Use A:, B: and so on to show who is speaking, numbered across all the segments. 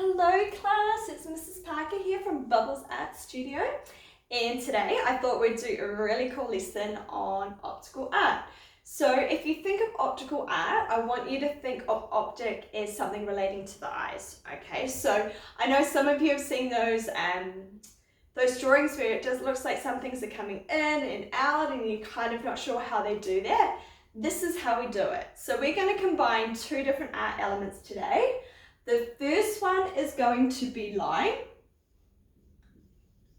A: Hello class, it's Mrs. Parker here from Bubbles Art Studio, and today I thought we'd do a really cool lesson on optical art. So if you think of optical art, I want you to think of optic as something relating to the eyes, okay? So I know some of you have seen those drawings where it just looks like some things are coming in and out and you're kind of not sure how they do that. This is how we do it. So we're going to combine two different art elements today. The first one is going to be line,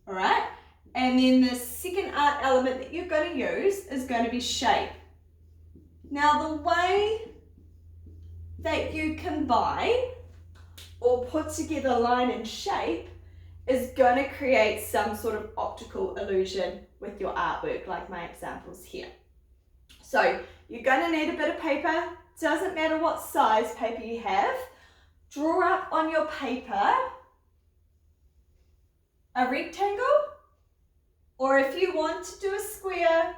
A: all right? And then the second art element that you're going to use is going to be shape. Now the way that you combine or put together line and shape is going to create some sort of optical illusion with your artwork, like my examples here. So you're going to need a bit of paper. Doesn't matter what size paper you have. Draw up on your paper a rectangle, or if you want to do a square,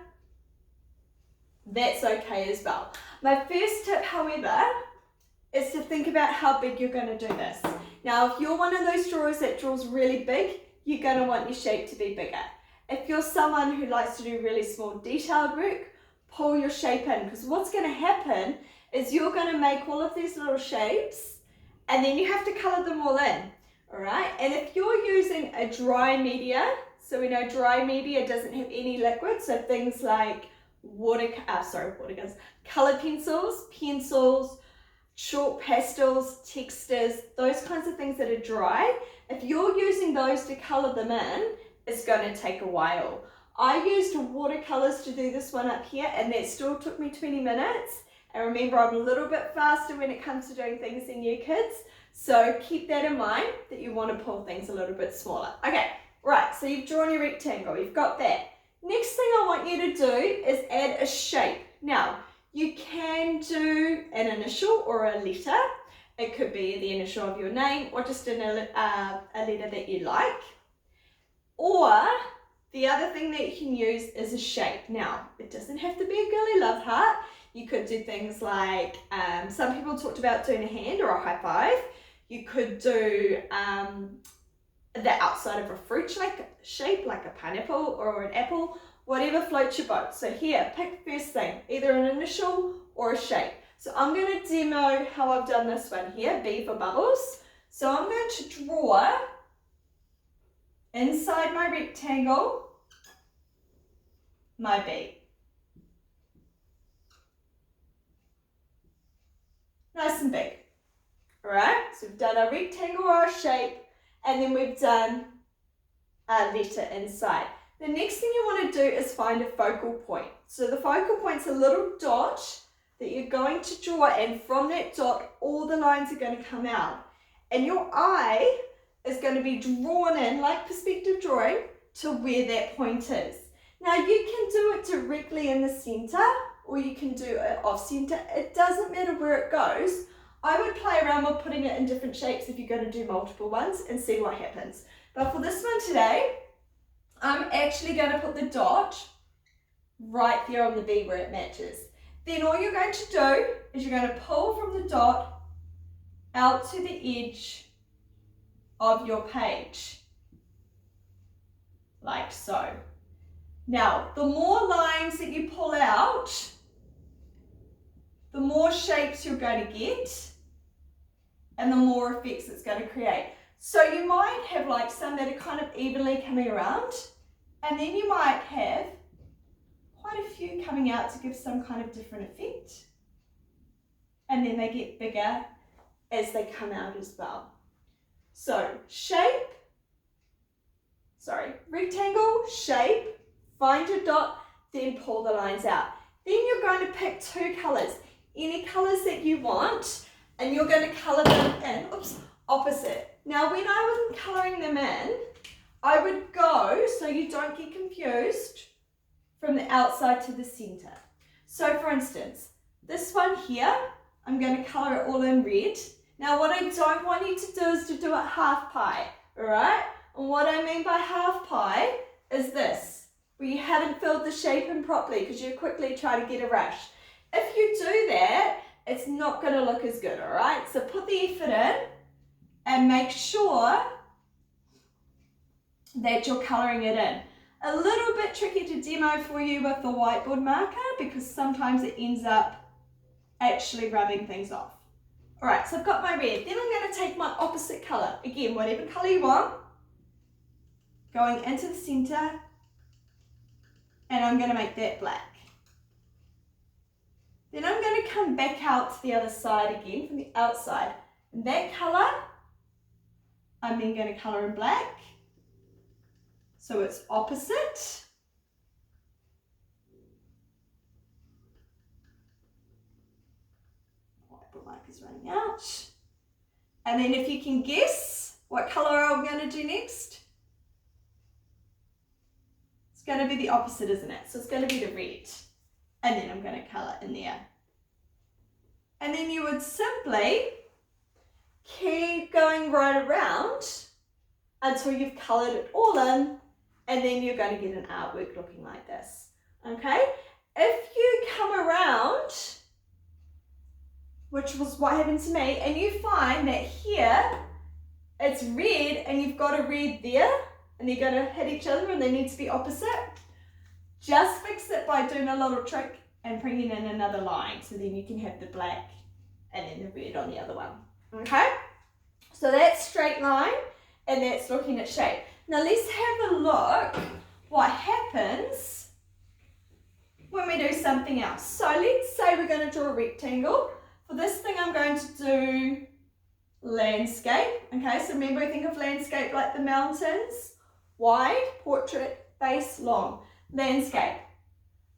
A: that's okay as well. My first tip, however, is to think about how big you're going to do this. Now, if you're one of those drawers that draws really big, you're going to want your shape to be bigger. If you're someone who likes to do really small detailed work, pull your shape in, because what's going to happen is you're going to make all of these little shapes and then you have to colour them all in, all right? And if you're using a dry media, so we know dry media doesn't have any liquid, so things like watercolours, colour pencils, chalk pastels, textures, those kinds of things that are dry, if you're using those to colour them in, it's going to take a while. I used watercolours to do this one up here, and that still took me 20 minutes. And remember, I'm a little bit faster when it comes to doing things than you kids. So keep that in mind, that you want to pull things a little bit smaller. Okay, right, so you've drawn your rectangle, you've got that. Next thing I want you to do is add a shape. Now, you can do an initial or a letter. It could be the initial of your name or just a letter that you like. Or the other thing that you can use is a shape. Now, it doesn't have to be a girly love heart. You could do things like, some people talked about doing a hand or a high five. You could do the outside of a fruit shape, like a pineapple or an apple, whatever floats your boat. So here, pick first thing, either an initial or a shape. So I'm going to demo how I've done this one here, B for bubbles. So I'm going to draw inside my rectangle my B. Nice and big. All right, so we've done a rectangle or a shape, and then we've done a letter inside. The next thing you want to do is find a focal point. So the focal point's a little dot that you're going to draw, and from that dot, all the lines are going to come out. And your eye is going to be drawn in, like perspective drawing, to where that point is. Now you can do it directly in the center, or you can do it off center. It doesn't matter where it goes. I would play around with putting it in different shapes if you're going to do multiple ones and see what happens. But for this one today, I'm actually going to put the dot right there on the B where it matches. Then all you're going to do is you're going to pull from the dot out to the edge of your page, like so. Now, the more lines that you pull out, the more shapes you're going to get and the more effects it's going to create. So you might have like some that are kind of evenly coming around, and then you might have quite a few coming out to give some kind of different effect. And then they get bigger as they come out as well. So rectangle, shape, find your dot, then pull the lines out. Then you're going to pick two colours, any colours that you want, and you're going to colour them in, opposite. Now when I was colouring them in, I would go, so you don't get confused, from the outside to the centre. So for instance, this one here, I'm going to colour it all in red. Now what I don't want you to do is to do it half pie, alright? And what I mean by half pie is this, where you haven't filled the shape in properly because you quickly try to get a rush. If you do that, it's not going to look as good, all right? So put the effort in and and make sure that you're colouring it in. A little bit tricky to demo for you with the whiteboard marker because sometimes it ends up actually rubbing things off. Alright, so I've got my red. Then I'm going to take my opposite colour. Again, whatever colour you want. Going into the centre. And I'm going to make that black. Then I'm going to come back out to the other side again from the outside. And that colour, I'm then going to colour in black. So it's opposite. Whiteboard marker's running out. And then if you can guess what colour I'm going to do next, it's going to be the opposite, isn't it? So it's going to be the red. And then I'm going to colour in there. And then you would simply keep going right around until you've coloured it all in, and then you're going to get an artwork looking like this. Okay? If you come around, which was what happened to me, and you find that here it's red and you've got a red there, and they're going to hit each other and they need to be opposite, just fix it by doing a little trick and bringing in another line, so then you can have the black and then the red on the other one. Okay? So that's straight line and that's looking at shape. Now let's have a look what happens when we do something else. So let's say we're going to draw a rectangle. For this thing I'm going to do landscape. Okay, so remember I think of landscape like the mountains. Wide, portrait, base, long. Landscape.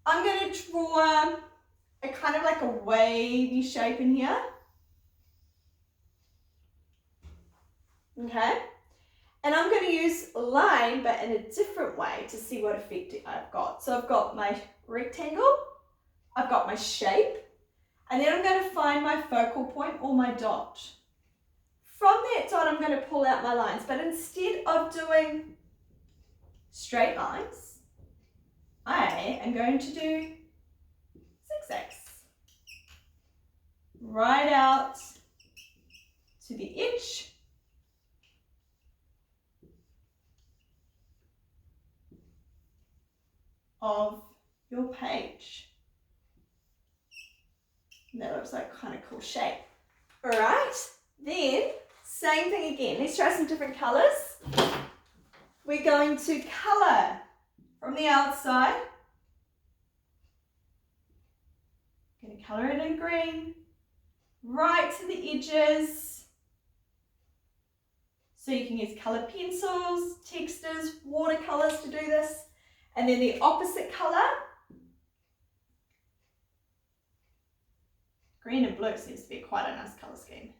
A: I'm going to draw a kind of like a wavy shape in here. Okay. And I'm going to use line, but in a different way to see what effect I've got. So I've got my rectangle, I've got my shape, and then I'm going to find my focal point or my dot. From that dot, I'm going to pull out my lines, but instead of doing straight lines, I am going to do zigzags. Right out to the edge. Of your page. And that looks like kind of cool shape. Alright, then same thing again. Let's try some different colours. We're going to colour from the outside. I'm going to colour it in green, right to the edges. So you can use colour pencils, textas, watercolours to do this. And then the opposite colour, green and blue seems to be quite a nice colour scheme.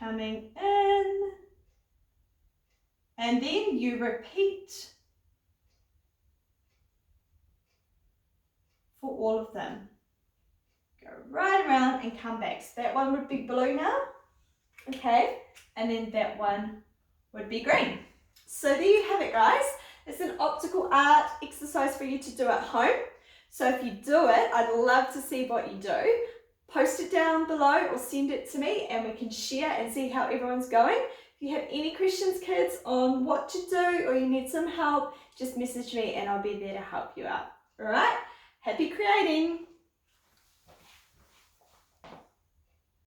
A: Coming in, and then you repeat for all of them. Go right around and come back. So that one would be blue now, okay, and then that one would be green. So there you have it, guys. It's an optical art exercise for you to do at home. So if you do it, I'd love to see what you do. Post it down below or send it to me and we can share and see how everyone's going. If you have any questions, kids, on what to do or you need some help, just message me and I'll be there to help you out. All right? Happy creating!